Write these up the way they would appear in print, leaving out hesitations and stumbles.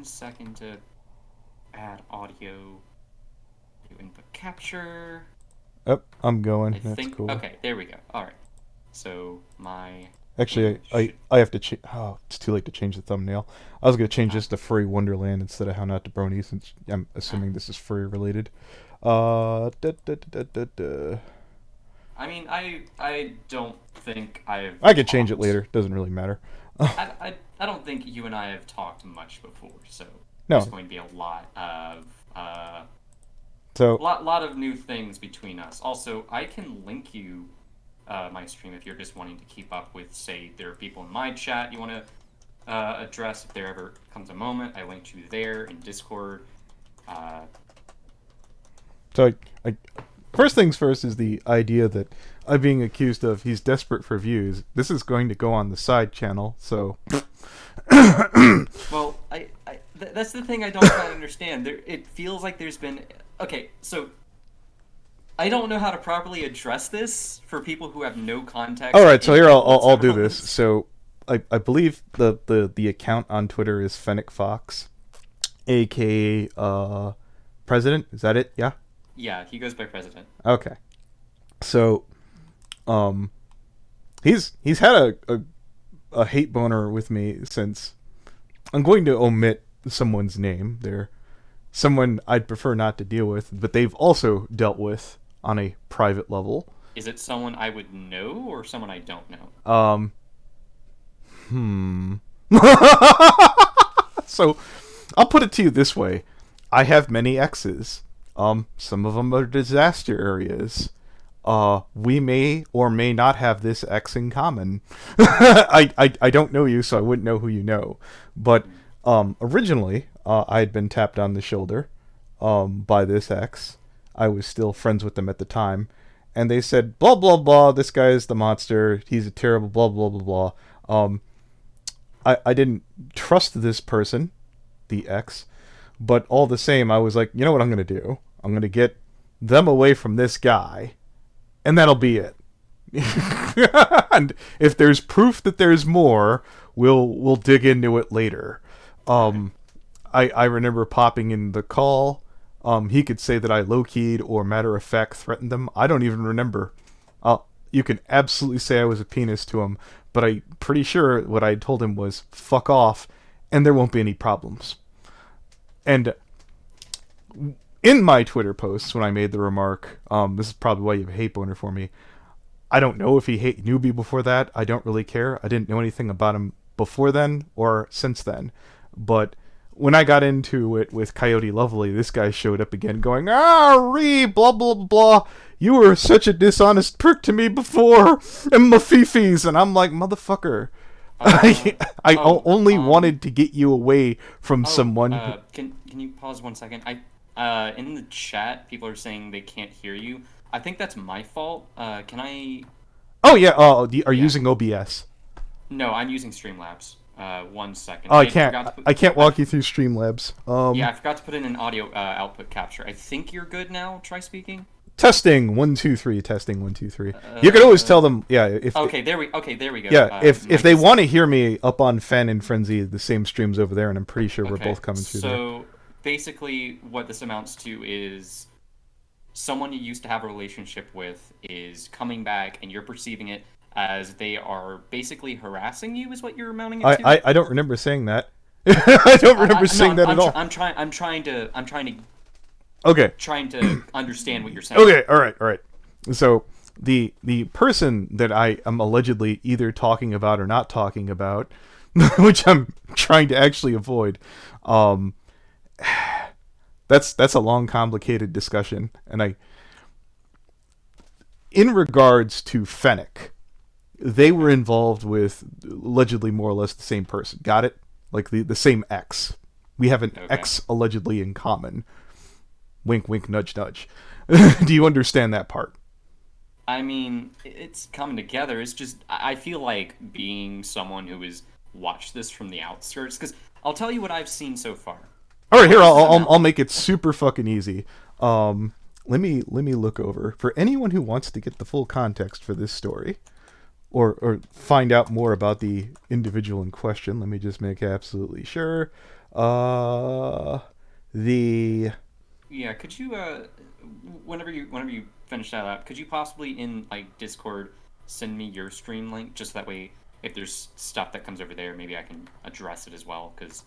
1 second to add audio to input capture. Oh, I'm going. I That's think. cool. Okay, there we go. All right. So my Actually, thing should. I have to change. Oh, it's too late to change the thumbnail. I was gonna change Uh, this to Furry Wonderland instead of How Not to Brony, since I'm uh, assuming this is furry related. Da. I mean, I don't think I've I could change it talked. later. Doesn't really matter. I don't think you and I have talked much before, so there's No. going to be a lot of So, lot of new things between us. Also, I can link you my stream if you're just wanting to keep up with, say, there are people in my chat you want to address if there ever comes a moment. I linked you there in Discord. Uh, so first things first is the idea that I'm being accused of he's desperate for views. This is going to go on the side channel, so well, that's the thing I don't quite understand. It feels like there's been okay, so I don't know how to properly address this for people who have no context. all right. So In here general, I'll do this. it's So I believe the account on Twitter is Fennec Fox, aka President. Is that it? Yeah. yeah, he goes by president. Okay. So um he's had a hate boner with me since. I'm going to omit someone's name. They're someone I'd prefer not to deal with, but they've also dealt with on a private level. Is it someone I would know or someone I don't know? Hmm. So, I'll put it to you this way: I have many exes. Some of them are disaster areas. We may or may not have this X in common. I don't know you, so I wouldn't know who you know. But originally, I had been tapped on the shoulder by this X. I was still friends with them at the time. And they said, blah, blah, blah, this guy is the monster. He's a terrible, blah, blah, blah, blah. I didn't trust this person, the X. But all the same, I was like, you know what I'm going to do? I'm going to get them away from this guy and that'll be it. And if there's proof that there's more, we'll dig into it later. I remember popping in the call. He could say that I low-keyed or matter of fact threatened them. I don't even remember. You can absolutely say I was a penis to him, but I'm pretty sure what I told him was fuck off, and there won't be any problems. And in my Twitter posts, when I made the remark, this is probably why you have a hate boner for me. I don't know if he knew me before that. I don't really care. I didn't know anything about him before then or since then. But when I got into it with Coyote Lovely, this guy showed up again going, blah, blah, blah. You were such a dishonest prick to me before, and my fifis. And I'm like, motherfucker. I only wanted to get you away from someone. Can you pause 1 second? In the chat, people are saying they can't hear you. I think that's my fault. Can I? Oh yeah. Are you using OBS? No, I'm using Streamlabs. 1 second. Oh, I can't walk you through Streamlabs. Yeah, I forgot to put in an audio output capture. I think you're good now. Try speaking. Testing 1 2 3. Testing 1 2 3. You could always tell them. Yeah. Okay, there we go. Yeah. If they want to hear me up on Fan and Frenzy, the same streams over there, and I'm pretty sure we're both coming through there. So basically, what this amounts to is someone you used to have a relationship with is coming back, and you're perceiving it as they are basically harassing you. Is what you're amounting it to? I don't remember saying that. I don't remember saying that at all. I'm trying to. Okay. Trying to understand what you're saying. Okay. All right. So the person that I am allegedly either talking about or not talking about, which I'm trying to actually avoid, that's a long, complicated discussion. And in regards to Fennec, they were involved with allegedly more or less the same person. Got it? Like the same X. We have an X allegedly in common. Wink, wink, nudge, nudge. Do you understand that part? I mean, it's coming together. It's just, I feel like being someone who has watched this from the outskirts, because I'll tell you what I've seen so far. All right, here I'll make it super fucking easy. Let me look over for anyone who wants to get the full context for this story, or find out more about the individual in question. Let me just make absolutely sure. The Yeah, could you whenever you finish that up, could you possibly in like Discord send me your stream link just that way if there's stuff that comes over there, maybe I can address it as well because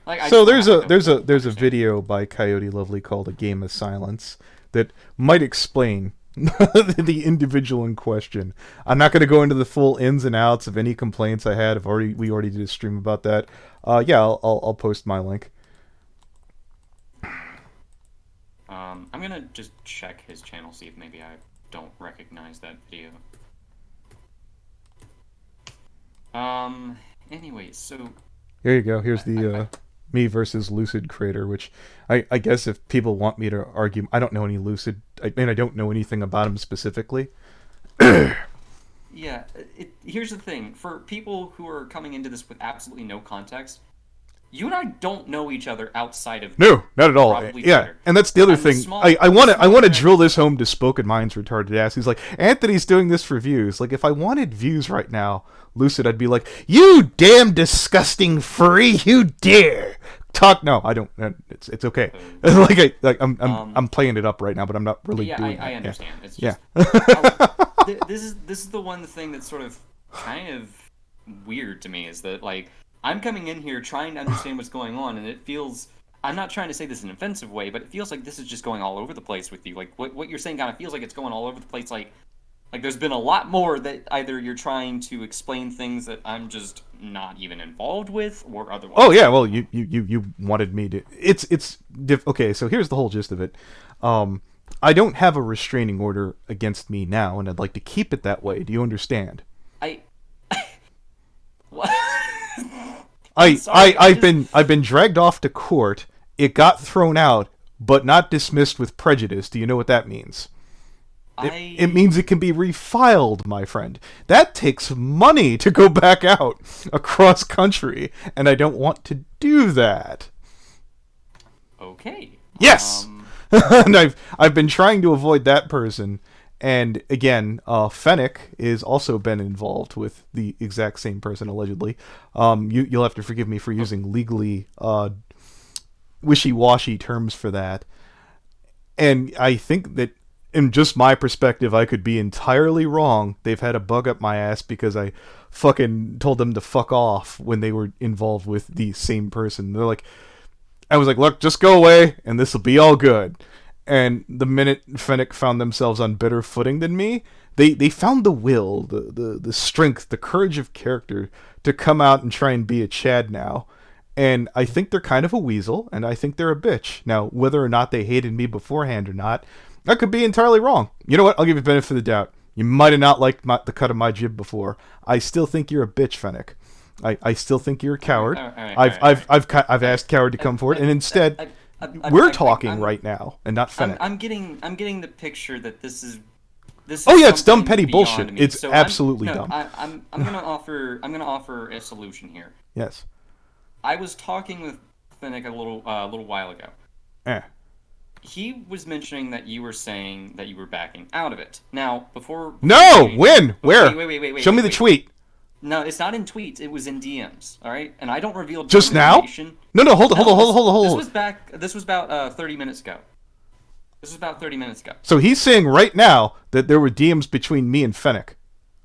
like I So just want to have like a there's a understanding. video by Coyote Lovely called "A Game of Silence" that might explain the individual in question. I'm not going to go into the full ins and outs of any complaints I had. We already did a stream about that. Yeah, I'll post my link. I'm gonna just check his channel, see if maybe I don't recognize that video. Anyways, so Here you go. Here's I, the me versus Lucid creator, which I guess if people want me to argue, I don't know any Lucid. I mean, I don't know anything about him specifically. yeah, here's the thing. For people who are coming into this with absolutely no context, you and I don't know each other outside of No, not at all. probably Yeah, Twitter. and that's the other And the thing. small, I the want to small drill this interaction- home to Spoken Mind's retarded ass. He's like, Anthony's doing this for views. Like, if I wanted views right now, Lucid, I'd be like, you damn disgusting furry, you dare talk. No, I don't. It's okay. I'm playing it up right now, but I'm not really yeah, doing I it. understand. It's Yeah. just this is the one thing that's sort of kind of weird to me is that like I'm coming in here trying to understand what's going on, and it feels I'm not trying to say this in an offensive way, but it feels like this is just going all over the place with you. Like what you're saying kind of feels like it's going all over the place. Like there's been a lot more that either you're trying to explain things that I'm just not even involved with, or otherwise. Oh yeah, well you wanted me to. Okay. So here's the whole gist of it. I don't have a restraining order against me now, and I'd like to keep it that way. Do you understand? I what? I've been dragged off to court. It got thrown out, but not dismissed with prejudice. Do you know what that means? It means it can be refiled, my friend. That takes money to go back out across country, and I don't want to do that. Okay. Yes, and I've been trying to avoid that person. And again, Fennec is also been involved with the exact same person allegedly. You'll have to forgive me for using legally wishy-washy terms for that. And I think that, in just my perspective, I could be entirely wrong. They've had a bug up my ass because I fucking told them to fuck off when they were involved with the same person. They're like, I was like, look, just go away, and this will be all good. And the minute Fennec found themselves on better footing than me, they found the will, the strength, the courage of character to come out and try and be a Chad now. And I think they're kind of a weasel, and I think they're a bitch. Now, whether or not they hated me beforehand or not, I could be entirely wrong. You know what? I'll give you the benefit of the doubt. You might have not liked the cut of my jib before. I still think you're a bitch, Fennec. I still think you're a coward. I've asked Coward to come forward, and instead, we're talking right now, and not Fennec. I'm getting the picture that this is Oh yeah, it's dumb, petty beyond bullshit. me. It's So absolutely no, dumb. I'm gonna offer a solution here. Yes. I was talking with Fennec a little while ago. Eh. He was mentioning that you were saying that you were backing out of it. Now, before No! When? Where? Wait. Show me the tweet. No, it's not in tweets. It was in DMs. All right, and I don't reveal Just now? information. No, hold on. This was about 30 minutes ago. This was about 30 minutes ago. So he's saying right now that there were DMs between me and Fennec.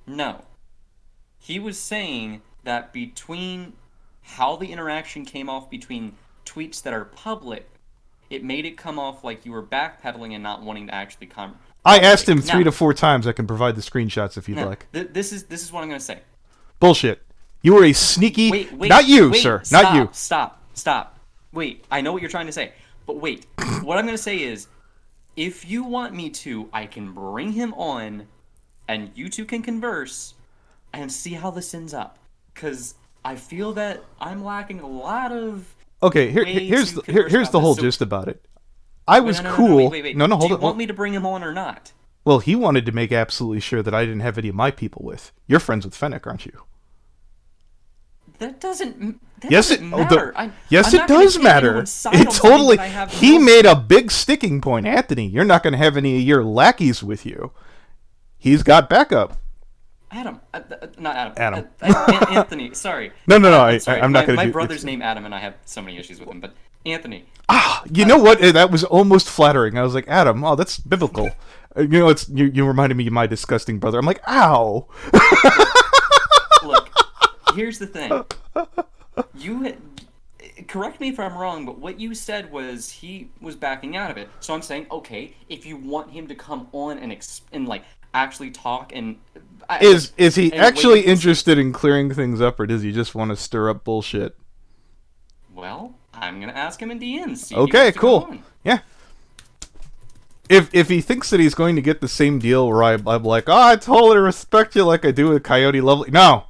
No. He was saying that between how the interaction came off between tweets that are public, it made it come off like you were backpedaling and not wanting to actually I asked him 3 to 4 times. I can provide the screenshots if you'd like. This is what I'm going to say. Bullshit. You were a sneaky... Wait, not you, sir. Not you. Stop. Wait, I know what you're trying to say. But wait, what I'm going to say is, if you want me to, I can bring him on, and you two can converse, and see how this ends up. Because I feel that I'm lacking a lot of... Okay, here's the whole gist about it. I was cool. Wait. No, hold Do on. you want me to bring him on or not? Well, he wanted to make absolutely sure that I didn't have any of my people with. You're friends with Fennec, aren't you? That doesn't Yes, it matter. yes, I'm it not gonna does take matter. anyone's side It on something totally. that I have He no- made a big sticking point, Anthony. You're not going to have any of your lackeys with you. He's got backup. Adam, not Adam. Adam. Anthony. Sorry. No. Sorry. I'm not gonna My do brother's it's, name Adam, and I have so many issues with him. But Anthony. You know what? That was almost flattering. I was like, Adam. Oh, that's biblical. You know, it's you reminded me of my disgusting brother. I'm like, ow. Look, here's the thing. Correct me if I'm wrong, but what you said was he was backing out of it. So I'm saying, okay, if you want him to come on and like actually talk and Is he and actually wait, interested in clearing things up, or does he just want to stir up bullshit? well, I'm gonna ask him in DMs. See if he Okay, wants to come cool. on. Yeah. If he thinks that he's going to get the same deal where I'm like, oh, I totally respect you like I do with Coyote Lovely. No.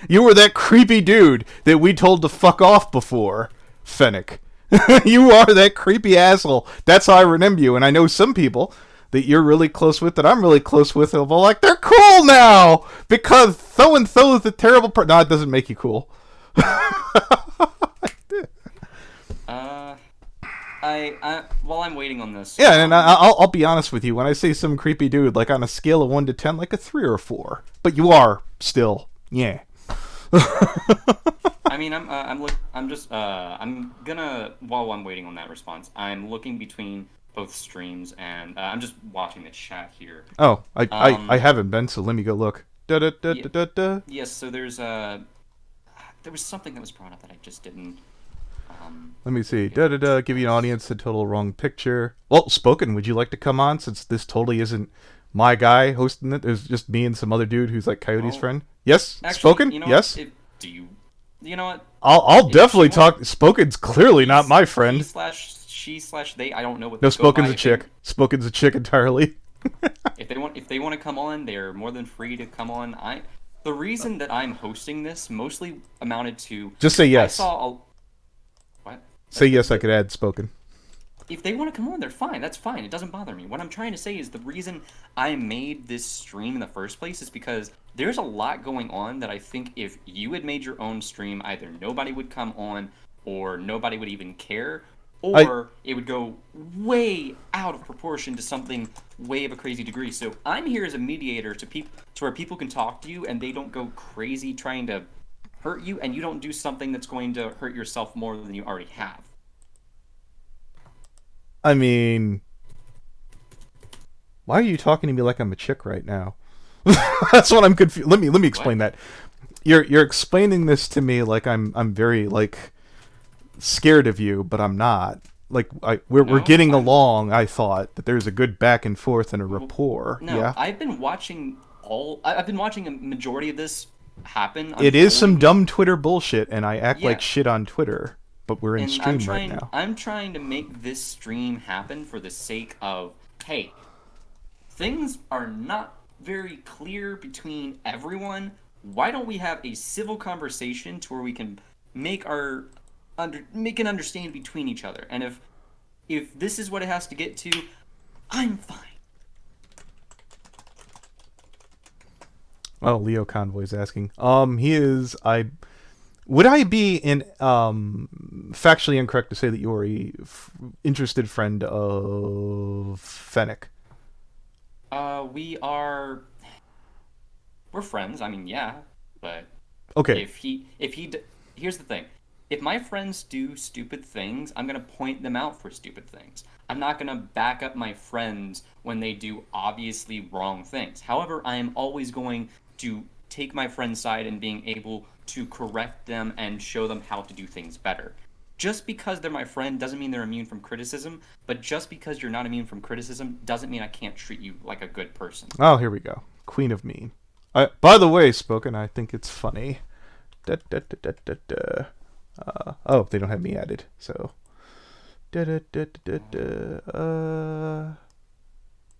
You were that creepy dude that we told to fuck off before, Fennec. You are that creepy asshole. That's how I remember you. And I know some people that you're really close with, that I'm really close with, and they're like, they're cool now because so-and-so is a terrible person. No, it doesn't make you cool. While I'm waiting on this. Yeah, and I'll be honest with you. When I say some creepy dude, like on a scale of 1 to 10, like a 3 or a 4. But you are still, yeah. I mean, I'm gonna, while I'm waiting on that response, I'm looking between both streams and I'm just watching the chat here. Oh, I haven't been, so let me go look. Yes, so there was something that was brought up that I just didn't. Let me see. Give you an audience a total wrong picture. Well, Spoken, would you like to come on since this totally isn't my guy hosting it? There's just me and some other dude who's like Coyote's friend. Yes? Actually, Spoken? You know yes? What? You know what? I'll definitely talk. Spoken's clearly not my friend. She/they. I don't know what. No, Spoken's a chick. Spoken's a chick entirely. If they want to come on, they're more than free to come on. The reason that I'm hosting this mostly amounted to just say yes. I saw what? Say yes. I could add Spoken. If they want to come on, they're fine. That's fine. It doesn't bother me. What I'm trying to say is the reason I made this stream in the first place is because there's a lot going on that I think if you had made your own stream, either nobody would come on or nobody would even care, or it would go way out of proportion to something way of a crazy degree. So I'm here as a mediator to where people can talk to you and they don't go crazy trying to hurt you, and you don't do something that's going to hurt yourself more than you already have. I mean, why are you talking to me like I'm a chick right now? That's what I'm confused. Let me explain that. You're explaining this to me like I'm very like scared of you, but I'm not. Like we're getting along. I thought that there's a good back and forth and a rapport. No, yeah. I've been watching a majority of this happen. It is some dumb Twitter bullshit, and I act like shit on Twitter. But we're in stream right now. I'm trying to make this stream happen for the sake of, hey, things are not very clear between everyone. Why don't we have a civil conversation to where we can make an understanding between each other? And if this is what it has to get to, I'm fine. Oh, Leo Convoy's asking. He is. Would I be factually incorrect to say that you are a interested friend of Fennec? We're friends. I mean, yeah, but okay. Here's the thing. If my friends do stupid things, I'm gonna point them out for stupid things. I'm not gonna back up my friends when they do obviously wrong things. However, I am always going to take my friend's side and being able to correct them and show them how to do things better. Just because they're my friend doesn't mean they're immune from criticism, but just because you're not immune from criticism doesn't mean I can't treat you like a good person. Oh, here we go. Queen of Mean. By the way, Spoken, I think it's funny. Oh, they don't have me added, so.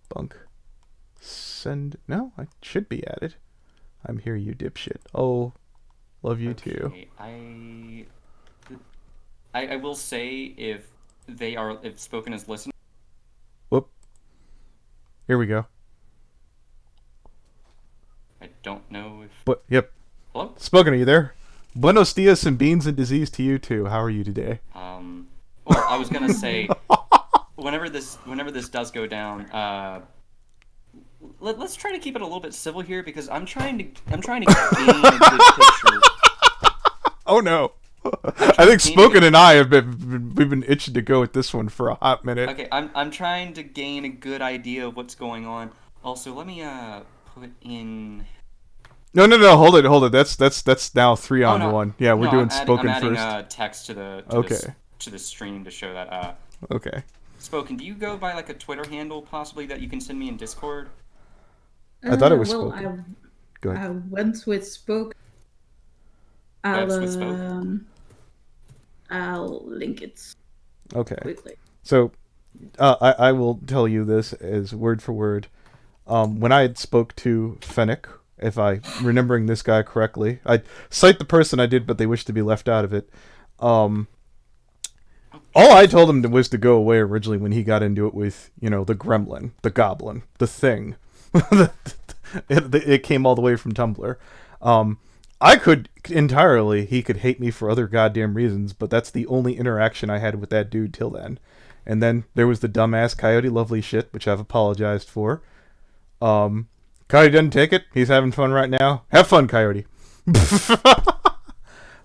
Bunk. Send. No, I should be added. I'm here, you dipshit. Oh, love you too. I will say if Spoken is listening. Whoop. Here we go. I don't know if. But yep. Hello. Spoken, are you there? Buenos dias and beans and disease to you too. How are you today? Well, I was gonna say, whenever this does go down, let's try to keep it a little bit civil here because I'm trying to gain a good picture. Oh no. I'm I trying to think gain a Spoken good, and I we've been itching to go with this one for a hot minute. okay, I'm trying to gain a good idea of what's going on. Also, let me put in. No, hold it. That's now three Oh on no, one. Yeah, we're no, doing I'm Spoken adding first. text to Okay. the stream to show that Okay. Spoken. Do you go by like a Twitter handle possibly that you can send me in Discord? I thought it was Well, Spoken. Go ahead. I went with Spoke. That's with Spoke. I'll link it Okay. quickly. So, I will tell you this as word for word. When I had spoke to Fennec, if I remembering this guy correctly, I cite the person I did, but they wish to be left out of it. All I told him was to go away originally when he got into it with, the gremlin, the goblin, the thing. It came all the way from Tumblr. I could entirely, he could hate me for other goddamn reasons, but that's the only interaction I had with that dude till then. And then there was the dumbass Coyote Lovely shit, which I've apologized for. Coyote doesn't take it. He's having fun right now. Have fun, Coyote.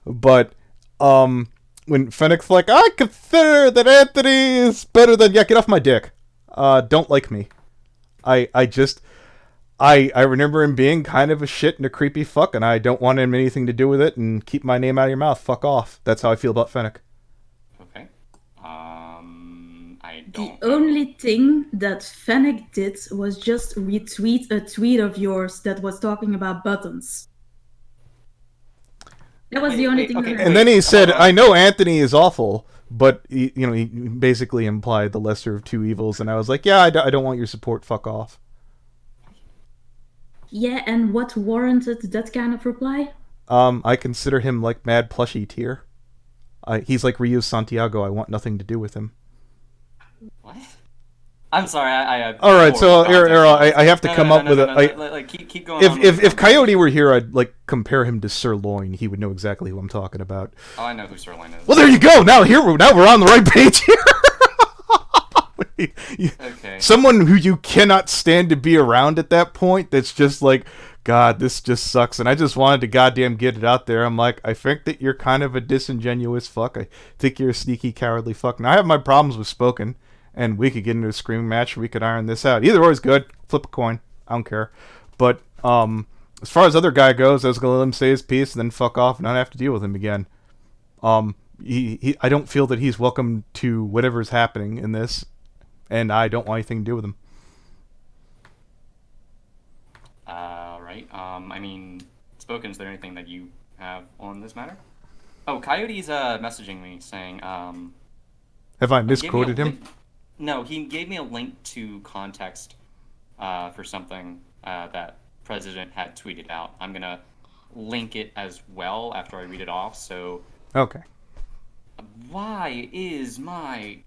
But, when Fennec's like, I consider that Anthony is better than... Yeah, get off my dick. Don't like me. I remember him being kind of a shit and a creepy fuck, and I don't want him anything to do with it, and keep my name out of your mouth. Fuck off. That's how I feel about Fennec. Okay. I The don't. only thing that Fennec did was just retweet a tweet of yours that was talking about buttons. That was the only thing. Okay, that And then he said, hold on. I know Anthony is awful, but, he basically implied the lesser of two evils, and I was like, yeah, I don't want your support. Fuck off. Yeah, and what warranted that kind of reply? I consider him like Mad Plushie tier. He's like Ryu Santiago. I want nothing to do with him. What? I'm sorry. I All right, so I have to come up with a. Keep going. If Coyote were here, I'd like compare him to Sirloin. He would know exactly who I'm talking about. Oh, I know who Sirloin is. Well, there you go. Now we're on the right page here. Okay. Someone who you cannot stand to be around at that point. That's just like, God, this just sucks. And I just wanted to goddamn get it out there. I'm like, I think that you're kind of a disingenuous fuck. I think you're a sneaky, cowardly fuck. Now I have my problems with Spoken, and we could get into a screaming match. Or we could iron this out. Either or is good. Flip a coin. I don't care. But as far as other guy goes, I was gonna let him say his piece and then fuck off and not have to deal with him again. I don't feel that he's welcome to whatever's happening in this, and I don't want anything to do with him. Right. I mean, Spoken, is there anything that you have on this matter? Oh, Coyote's messaging me saying, Have I he gave me a misquoted him? link- No, he gave me a link to context for something that President had tweeted out. I'm gonna link it as well after I read it off. So, Okay. why is my...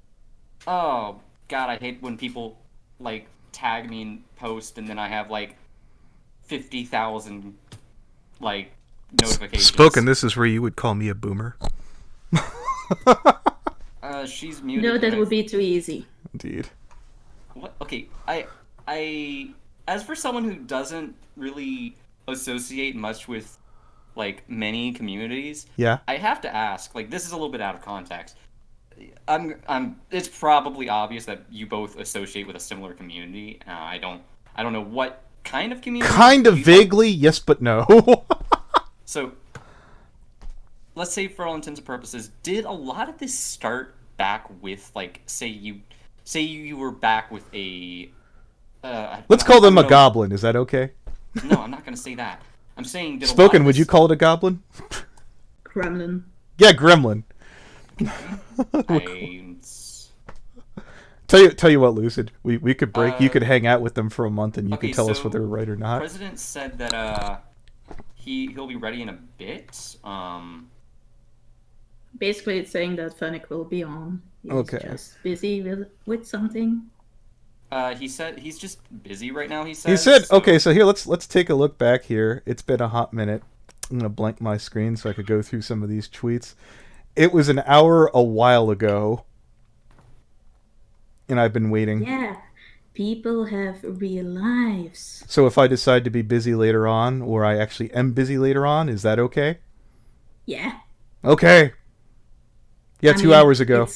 Oh, God, I hate when people, like, tag me in post and then I have, like, 50,000, like, notifications. Spoken, this is where you would call me a boomer. She's muted. No, that and would be too easy. Indeed. What? Okay, as for someone who doesn't really associate much with, like, many communities, Yeah. I have to ask, like, this is a little bit out of context. It's probably obvious that you both associate with a similar community. I don't know what kind of community. Kind of vaguely, yes, but no. So, let's say for all intents and purposes, did a lot of this start back with, like, say you were back with a... Let's call them a goblin. Is that okay? No, I'm not going to say that. I'm saying... Did Spoken, would you call it a goblin? Kremlin. Yeah, gremlin. I... Tell you what, Lucid. We could break. You could hang out with them for a month, and you okay, could tell us so whether they're right or not. President said that he'll be ready in a bit. Basically, it's saying that Fennec will be on. He's Okay. just busy with something. He said he's just busy right now. He He said. said, "Okay, so here let's take a look back here. It's been a hot minute. I'm gonna blank my screen so I could go through some of these tweets. It was an hour a while ago, and I've been waiting. Yeah. People have real lives. So if I decide to be busy later on, or I actually am busy later on, is that okay? Yeah. Okay. Yeah, I 2 mean, hours ago.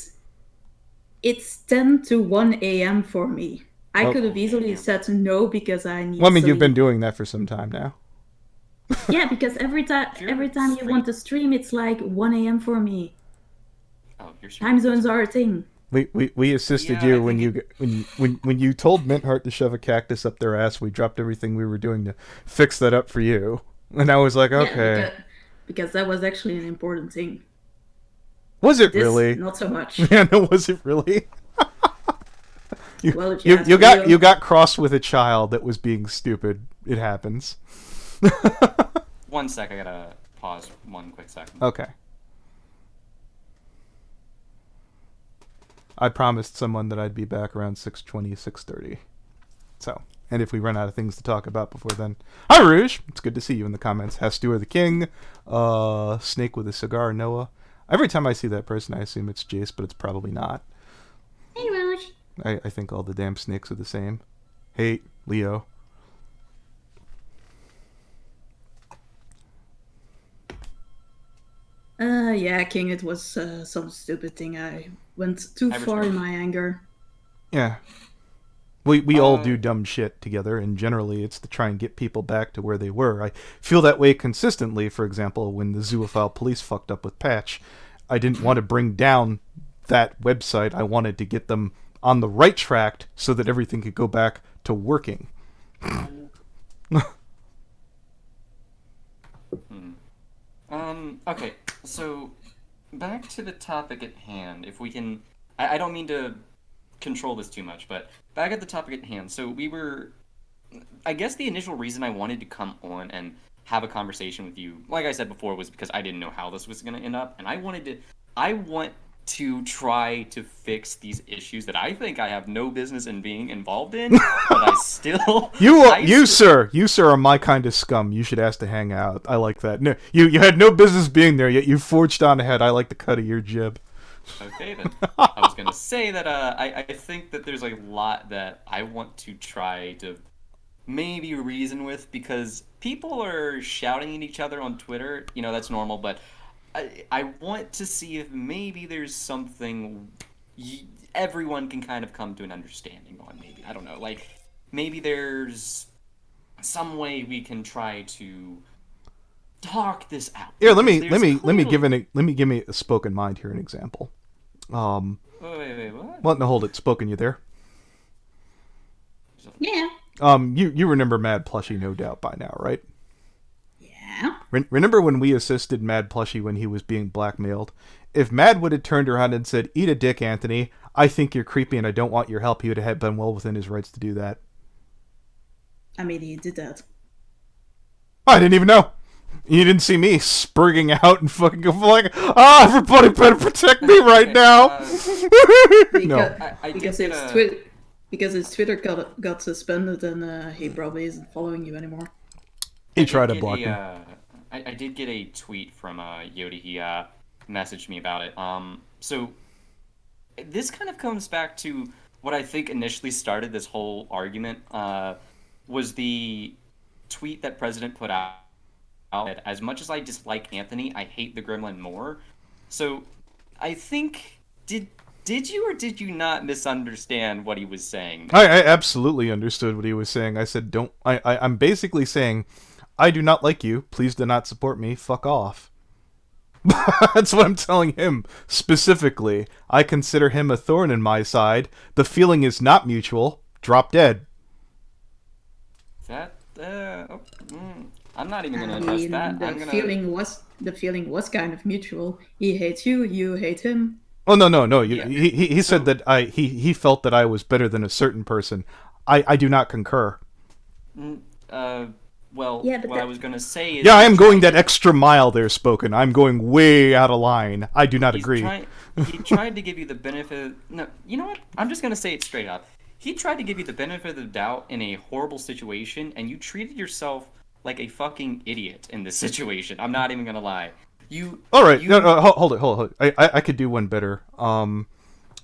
it's 10 to 1 a.m. for me. I Oh. could have easily Damn. said no because I need Well, I mean, you've been sleep. doing that for some time now. Yeah, because every If you're time you want to stream, it's like 1 a.m. for me. Oh, you're super Time zones busy. are a thing. We assisted Yeah, I you when think you when you told Mintheart to shove a cactus up their ass. We dropped everything we were doing to fix that up for you, and I was like, Yeah, okay. because that was actually an important thing. Was it This, really? not so much. Yeah, no, was it really? You, Well, if you ask got Leo, you got crossed with a child that was being stupid. It happens. 1 sec. I gotta pause 1 quick second. Okay. I promised someone that I'd be back around 6:20, 6:30. So, and if we run out of things to talk about before then, hi Rouge. It's good to see you in the comments. Hastu the King, Snake with a cigar, Noah. Every time I see that person, I assume it's Jace, but it's probably not. hey Rouge. I think all the damn snakes are the same. Hey, Leo. Yeah, King, it was some stupid thing. I went too I far in returned. my anger. Yeah. We all do dumb shit together, and generally it's to try and get people back to where they were. I feel that way consistently. For example, when the zoophile police fucked up with Patch, I didn't want to bring down that website. I wanted to get them on the right track so that everything could go back to working. Okay, so back to the topic at hand. If we can, I don't mean to control this too much, but back at the topic at hand. So we were, I guess the initial reason I wanted to come on and have a conversation with you, like I said before, was because I didn't know how this was going to end up, and I want to try to fix these issues that I think I have no business in being involved in, but I still You sir are my kind of scum. You should ask to hang out. I like that. No, you had no business being there, yet you forged on ahead. I like the cut of your jib. Okay, then. I was gonna say that I think that there's a lot that I want to try to maybe reason with, because people are shouting at each other on Twitter. You know, that's normal, but I want to see if maybe there's something everyone can kind of come to an understanding on. Maybe, I don't know, like maybe there's some way we can try to talk this out. Here, let Because me there's give me a spoken mind here an example. Wait, what? Well, no, hold it. Spoken, you there? Yeah. You remember Mad Plushie, no doubt, by now, right? Yeah. Remember when we assisted Mad Plushie when he was being blackmailed? If Mad would have turned around and said, "Eat a dick, Anthony. I think you're creepy and I don't want your help," he would have been well within his rights to do that. I mean, he did that. I didn't even know. You didn't see me spurging out and fucking go like, everybody better protect me right now. No. Because his Twitter got suspended, and he probably isn't following you anymore. He tried to block me. I did get a tweet from Yodi. He messaged me about it. So this kind of comes back to what I think initially started this whole argument. Was the tweet that President put out. As much as I dislike Anthony, I hate the Gremlin more. So I think did you or did you not misunderstand what he was saying? I absolutely understood what he was saying. I said, I'm basically saying, I do not like you. Please do not support me. Fuck off. That's what I'm telling him specifically. I consider him a thorn in my side. The feeling is not mutual. Drop dead. I'm not even gonna address that. The feeling was kind of mutual. He hates you, you hate him. Oh no! He said that he felt that I was better than a certain person. I do not concur. Well, yeah, what I was gonna say is... Yeah, I am going that extra mile there, Spoken. I'm going way out of line. I do not agree. He tried to give you the benefit... No, you know what? I'm just gonna say it straight up. He tried to give you the benefit of the doubt in a horrible situation, and you treated yourself like a fucking idiot in this situation. I'm not even gonna lie. All right, no, hold it. I could do one better.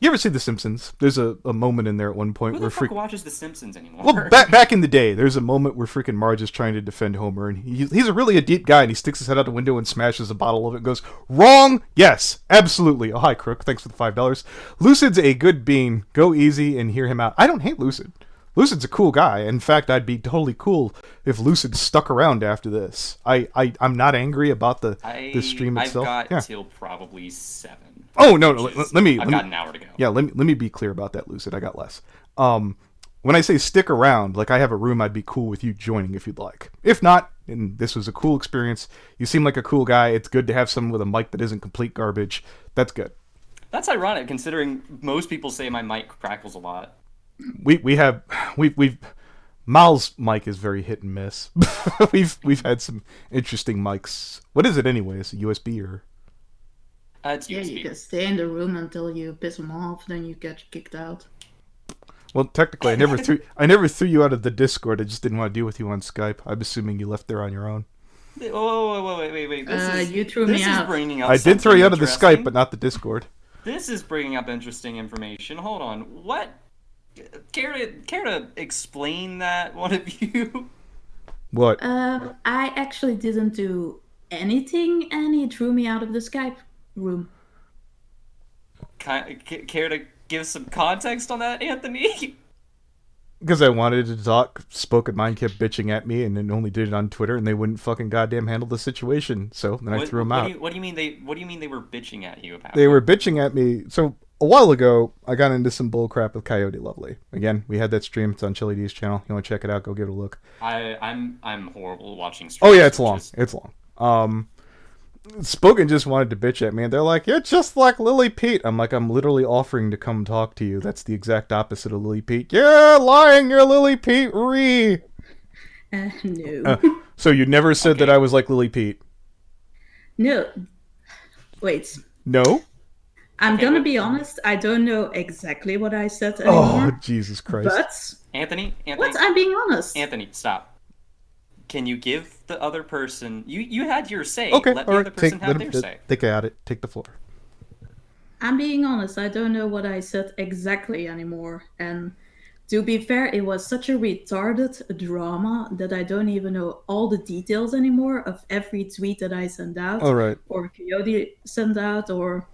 You ever see The Simpsons? There's a moment in there at one point Who where the fuck watches The Simpsons anymore? well, back in the day, there's a moment where freaking Marge is trying to defend Homer, and he's a really a deep guy, and he sticks his head out the window and smashes a bottle of it and goes, "Wrong! Yes, absolutely. Oh, hi, Crook. Thanks for the $5. Lucid's a good being. Go easy and hear him out. I don't hate Lucid. Lucid's a cool guy. In fact, I'd be totally cool if Lucid stuck around after this. I'm not angry about the stream itself. I've got till probably 7. Oh no! Let me. I've got an hour to go. Yeah, let me be clear about that, Lucid. I got less. When I say stick around, like I have a room, I'd be cool with you joining if you'd like. If not, and this was a cool experience. You seem like a cool guy. It's good to have someone with a mic that isn't complete garbage. That's good. That's ironic, considering most people say my mic crackles a lot. We've Mal's mic is very hit and miss. we've had some interesting mics. What is it anyway? Is it USB or? It's Yeah, USB. you can stay in the room until you piss them off, then you get kicked out. Well, technically, I never threw you out of the Discord. I just didn't want to deal with you on Skype. I'm assuming you left there on your own. Oh, wait. You threw me out. I did throw you out of the Skype, but not the Discord. This is bringing up interesting information. Hold on. What? Care to explain that, one of you? What? I actually didn't do anything, and he threw me out of the Skype room. Care to give some context on that, Anthony? Because I wanted to talk, Spoken Mind kept bitching at me, and then only did it on Twitter, and they wouldn't fucking goddamn handle the situation. So then I threw them out. What do you mean they were bitching at you about? They were bitching at me. So a while ago, I got into some bullcrap with Coyote Lovely. Again, we had that stream. It's on Chili D's channel. You want to check it out? Go give it a look. I'm horrible at watching streams. Oh yeah, it's long. It's long. Spoken just wanted to bitch at me, and they're like, "You're just like Lily Pete." I'm like, "I'm literally offering to come talk to you. That's the exact opposite of Lily Pete." "You're lying. You're Lily Pete. No. So you never said that I was like Lily Pete? No. Wait. No? I'm gonna be honest. I don't know exactly what I said anymore. Oh, Jesus Christ. But Anthony, what? I'm being honest. Anthony, stop. Can you give the other person? You had your say. Okay, Let the all other right. person have their say. They got it. Take the floor. I'm being honest. I don't know what I said exactly anymore. And to be fair, it was such a retarded drama that I don't even know all the details anymore of every tweet that I sent out, All right. or Coyote sent out, or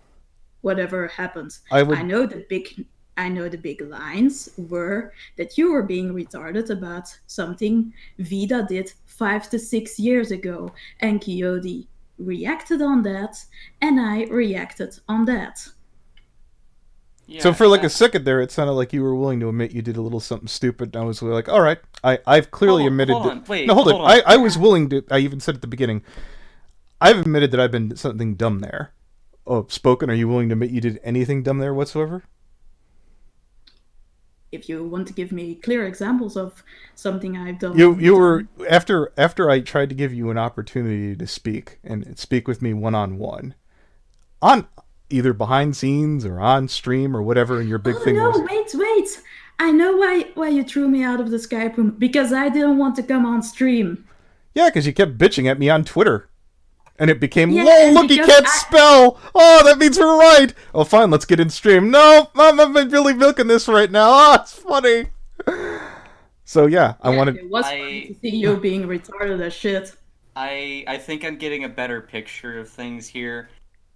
whatever happened. I know the big lines were that you were being retarded about something Vida did 5 to 6 years ago, and Coyote reacted on that, and I reacted on that. Yeah, so for like a second there, it sounded like you were willing to admit you did a little something stupid. And I was like, all right, I've clearly admitted. Hold on, wait, no, hold hold on. on. I was willing to. I even said at the beginning, I've admitted that I've been something dumb there. Oh, Spoken, are you willing to admit you did anything dumb there whatsoever? If you want to give me clear examples of something I've done. You were after I tried to give you an opportunity to speak and speak with me one-on-one on either behind scenes or on stream or whatever, and your big thing was. Wait. I know why you threw me out of the Skype room, because I didn't want to come on stream. Yeah, because you kept bitching at me on Twitter. And it became, Yeah, lol, look, he can't spell. Oh, that means we're right. Oh, fine, let's get in stream. No, I'm really milking this right now. Oh, it's funny. So, yeah, I wanted... It was funny to see you being retarded as shit. I think I'm getting a better picture of things here.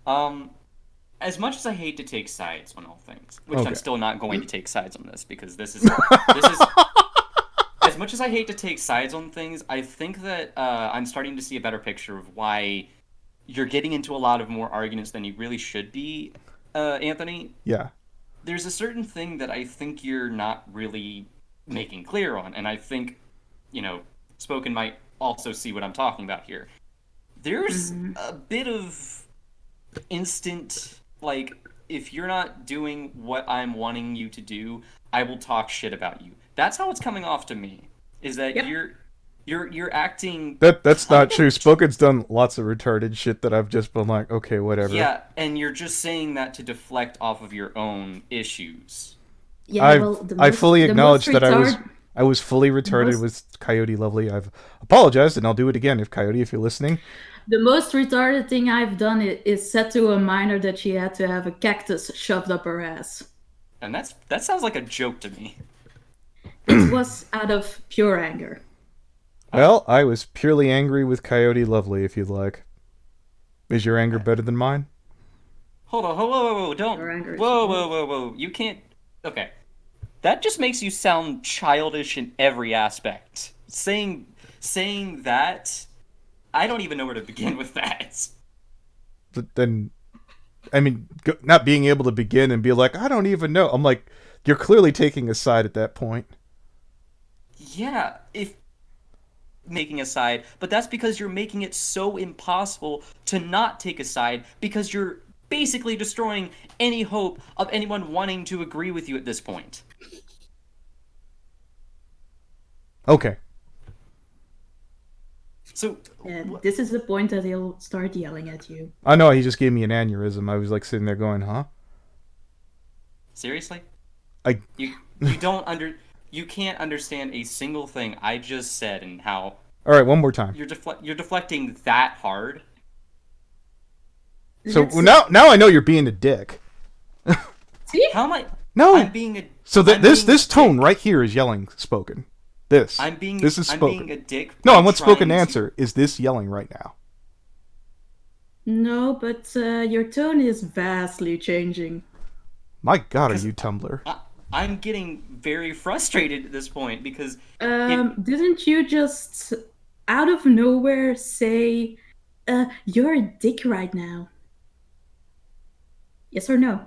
As much as I hate to take sides on all things, which Okay. I'm still not going to take sides on this, because this is as much as I hate to take sides on things, I think that I'm starting to see a better picture of why you're getting into a lot of more arguments than you really should be, Anthony. Yeah. There's a certain thing that I think you're not really making clear on, and I think, Spoken might also see what I'm talking about here. There's a bit of instant, like, if you're not doing what I'm wanting you to do, I will talk shit about you. That's how it's coming off to me. Is that you're acting... That's not true. Spoken's done lots of retarded shit that I've just been like, okay, whatever. Yeah, and you're just saying that to deflect off of your own issues. Yeah, I fully acknowledge that I was fully retarded with Coyote Lovely. I've apologized, and I'll do it again if you're listening. The most retarded thing I've done is said to a minor that she had to have a cactus shoved up her ass. And that sounds like a joke to me. It was out of pure anger. Well, I was purely angry with Coyote Lovely, if you'd like. Is your anger better than mine? Hold on, whoa, don't, Your anger is whoa, you can't. Okay, that just makes you sound childish in every aspect. Saying that, I don't even know where to begin with that. But then, I mean, not being able to begin and be like, I don't even know. I'm like, you're clearly taking a side at that point. Yeah, if making a side, but that's because you're making it so impossible to not take a side because you're basically destroying any hope of anyone wanting to agree with you at this point. Okay. So, And this is the point that he'll start yelling at you. I know, he just gave me an aneurysm. I was like sitting there going, huh? seriously? I You can't understand a single thing I just said and how All right, one more time. you're deflecting that hard. So now I know you're being a dick. See? How am I? No. I'm being a. So I'm this being a tone dick. right here is yelling spoken. This. This is I'm spoken. being a dick. No, I by want spoken trying to- answer. Is this yelling right now? No, but your tone is vastly changing. My God, are 'Cause you Tumblr? I'm getting very frustrated at this point because Didn't you just out of nowhere say, you're a dick right now? Yes or no?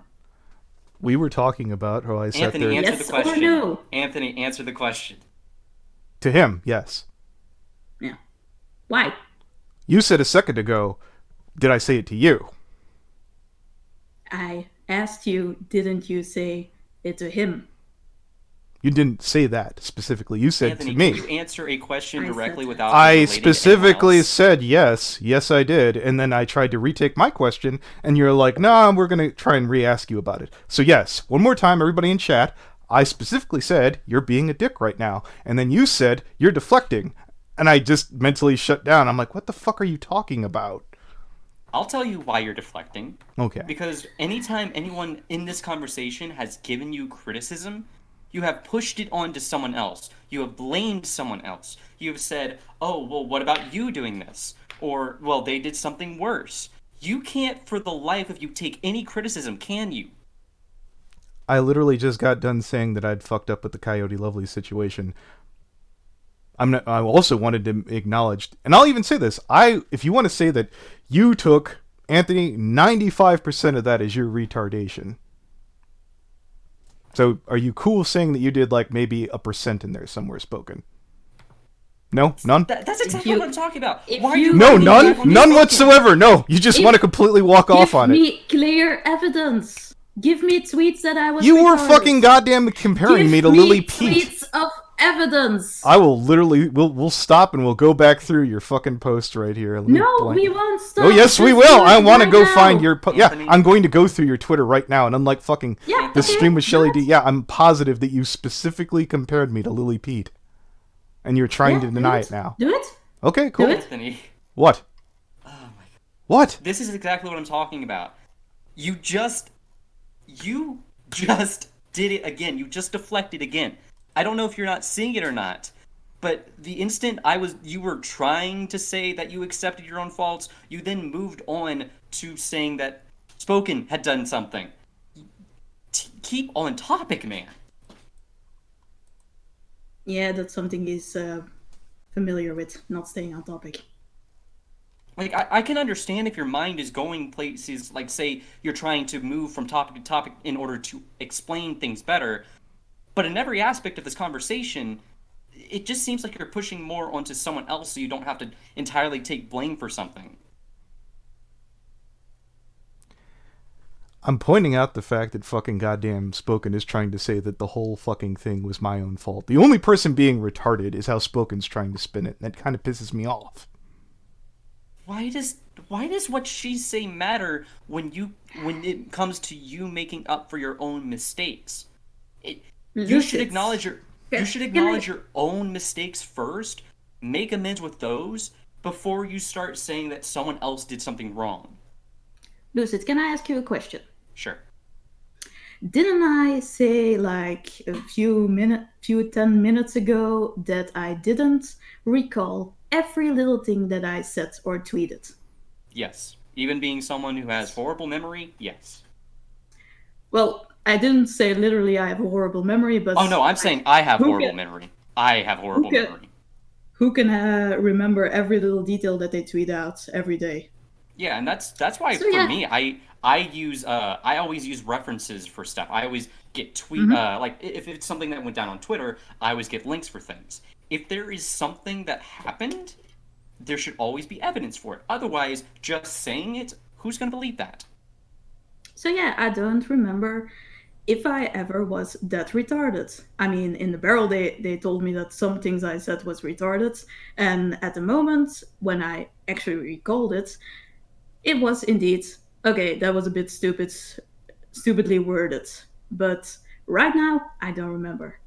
We were talking about how I sat Anthony, there answer Yes the question. or no? Anthony, answer the question. to him. Yes. Yeah. Why? You said a second ago. Did I say it to you? I asked you, didn't you say it to him? You didn't say that specifically. You said Anthony, to me. can you answer a question I said directly that. without I relating to anyone specifically else? said yes. Yes, I did. And then I tried to retake my question, and you're like, nah, we're going to try and re-ask you about it. So yes, one more time, everybody in chat, I specifically said, you're being a dick right now. And then you said, you're deflecting. And I just mentally shut down. I'm like, what the fuck are you talking about? I'll tell you why you're deflecting. Okay. Because anytime anyone in this conversation has given you criticism, you have pushed it onto someone else. You have blamed someone else. You have said, oh, well, what about you doing this? Or, well, they did something worse. You can't, for the life of you, take any criticism, can you? I literally just got done saying that I'd fucked up with the Coyote Lovely situation. I also wanted to acknowledge, and I'll even say this, if you want to say that you took, Anthony, 95% of that is your retardation. So are you cool saying that you did like maybe 1% in there somewhere spoken? No? None? That's exactly what I'm talking about. Why are you- you No, letting none? everyone None spoken? whatsoever. No, you just If- want to completely walk off on Give it. me clear evidence. Give me tweets that I was You were retarded. fucking goddamn comparing Give me to Lily Pete. tweets of evidence. I will literally, we'll stop and we'll go back through your fucking post right here. Let me No, blank- we won't stop. Oh yes, we Just will. do it I want to right go now. find your. Yeah, Anthony. I'm going to go through your Twitter right now, and unlike fucking Yeah, the okay, stream with do Shelly it. D. Yeah, I'm positive that you specifically compared me to Lily Pete, and you're trying Yeah, to do deny it now. Do it. Okay, cool. it. Anthony, What? oh my god. What? This is exactly what I'm talking about. You just did it again. You just deflected again. I don't know if you're not seeing it or not, but the instant you were trying to say that you accepted your own faults, you then moved on to saying that Spoken had done something. Keep on topic, man. Yeah, that's something he's familiar with, not staying on topic. Like, I can understand if your mind is going places, like, say, you're trying to move from topic to topic in order to explain things better, but in every aspect of this conversation, it just seems like you're pushing more onto someone else so you don't have to entirely take blame for something. I'm pointing out the fact that fucking goddamn Spoken is trying to say that the whole fucking thing was my own fault. The only person being retarded is how Spoken's trying to spin it, and that kind of pisses me off. Why does what she say matter when it comes to you making up for your own mistakes? You should acknowledge your own mistakes first, make amends with those before you start saying that someone else did something wrong. Lucid, can I ask you a question? Sure. Didn't I say like a few 10 minutes ago that I didn't recall every little thing that I said or tweeted? Yes. Even being someone who has horrible memory, yes. Well, I didn't say literally I have a horrible memory, but Oh no, I'm saying I have who horrible can memory. I have who horrible can memory. who can remember every little detail that they tweet out every day? Yeah, and that's why So for yeah. me, I always use references for stuff. I always get tweet Hmm. like if it's something that went down on Twitter, I always get links for things. If there is something that happened, there should always be evidence for it. Otherwise, just saying it, who's going to believe that? So yeah, I don't remember if I ever was that retarded. I mean, in the barrel, they told me that some things I said was retarded, and at the moment when I actually recalled it, it was indeed okay. That was a bit stupidly worded, but right now I don't remember.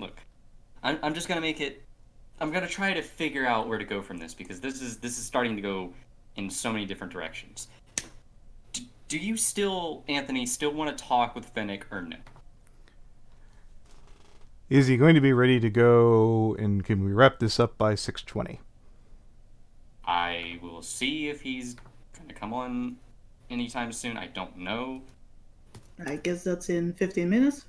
Look, I'm just going to make it I'm going to try to figure out where to go from this because this is starting to go in so many different directions. Do you still, Anthony, still want to talk with Fennec or no? Is he going to be ready to go, and can we wrap this up by 6:20? I will see if he's going to come on anytime soon. I don't know. I guess that's in 15 minutes.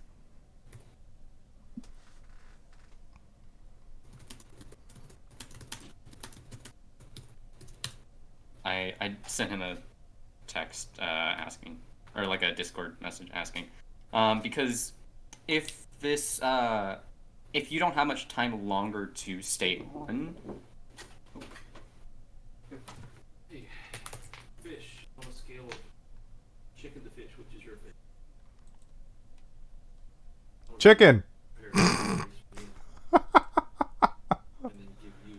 I sent him a text asking, or like a Discord message asking, because if this if you don't have much time longer to stay on. Hey, fish on a scale of chicken to fish, which is your fish? Chicken! And then give you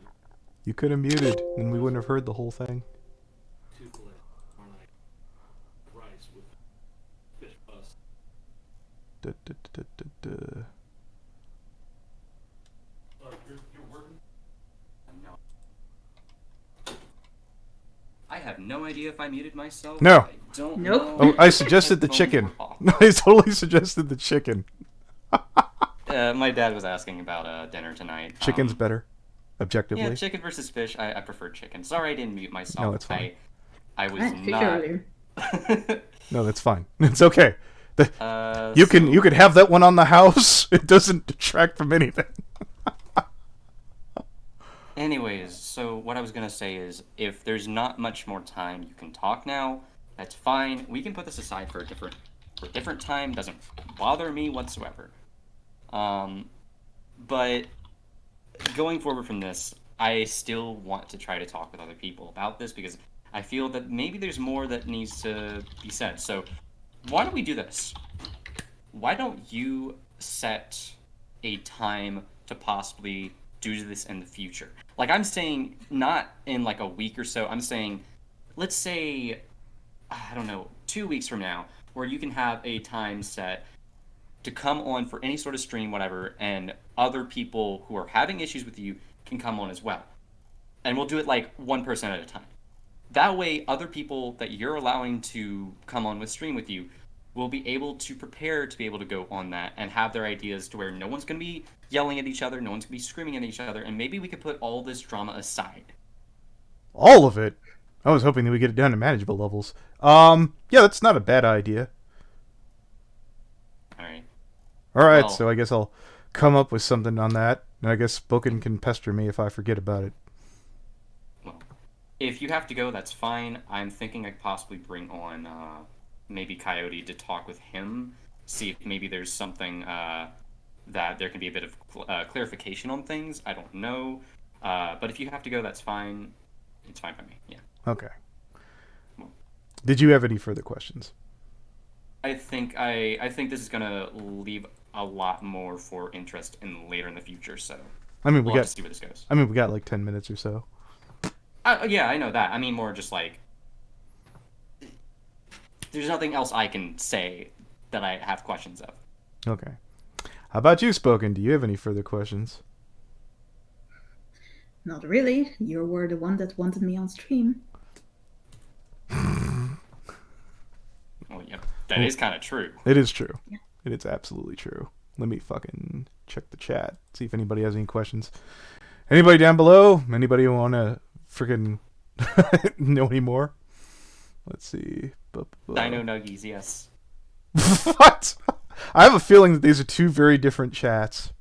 You could have muted, and we wouldn't have heard the whole thing. two fillet or like rice with fish bus. Duh, duh, duh, duh, duh. You're working? No. I have no idea if I muted myself. No. I don't Nope. know. Oh, I suggested the Headphones chicken. were off. No, I totally suggested the chicken. My dad was asking about dinner tonight. Chicken's better, objectively. Yeah, chicken versus fish. I prefer chicken. Sorry I didn't mute myself. No, it's fine. I was I fish not. earlier. No, that's fine. It's okay. You So- can have that one on the house. It doesn't detract from anything. Anyways, so what I was gonna say is, if there's not much more time, you can talk now. That's fine. We can put this aside for a different time. Doesn't bother me whatsoever. But going forward from this, I still want to try to talk with other people about this because I feel that maybe there's more that needs to be said. So why don't we do this? Why don't you set a time to possibly do this in the future? Like I'm saying, not in like a week or so. I'm saying, let's say, I don't know, 2 weeks from now, where you can have a time set to come on for any sort of stream, whatever, and other people who are having issues with you can come on as well. And we'll do it like one person at a time. That way, other people that you're allowing to come on with stream with you will be able to prepare to be able to go on that and have their ideas to where no one's going to be yelling at each other, no one's going to be screaming at each other, and maybe we could put all this drama aside. All of it. I was hoping that we get it down to manageable levels. Yeah, that's not a bad idea. All right. All right, Well- so I guess I'll come up with something on that, and I guess Spoken can pester me if I forget about it. Well, if you have to go, that's fine. I'm thinking I could possibly bring on maybe Coyote to talk with him, see if maybe there's something that there can be a bit of clarification on things. I don't know. But if you have to go, that's fine. It's fine by me. Yeah. Okay. Well. Did you have any further questions? I think this is gonna leave a lot more for interest in later in the future. So I mean, we'll have to see where this goes. we got like 10 minutes or so. Yeah, I know that. I mean, more just like there's nothing else I can say that I have questions of. Okay. How about you, Spoken? Do you have any further questions? Not really. You were the one that wanted me on stream. Well, That is kind of true. It is true. Yeah. It is absolutely true. Let me fucking check the chat. See if anybody has any questions. Anybody down below? Anybody want to freaking know any more? Let's see. Dino Nuggies, yes. What? I have a feeling that these are two very different chats.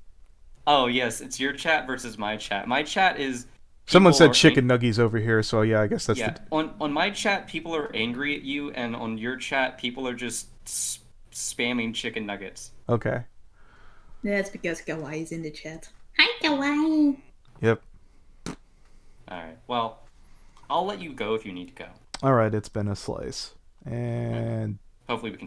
Oh, yes, it's your chat versus my chat. My chat is... Someone people said are chicken nuggies over here, so yeah, I guess that's yeah, the... on my chat, people are angry at you, and on your chat, people are just spamming chicken nuggets. Okay. That's because Kawaii is in the chat. Hi, Kawaii. Yep. Alright, well, I'll let you go if you need to go. Alright, it's been a slice. And... Hopefully we can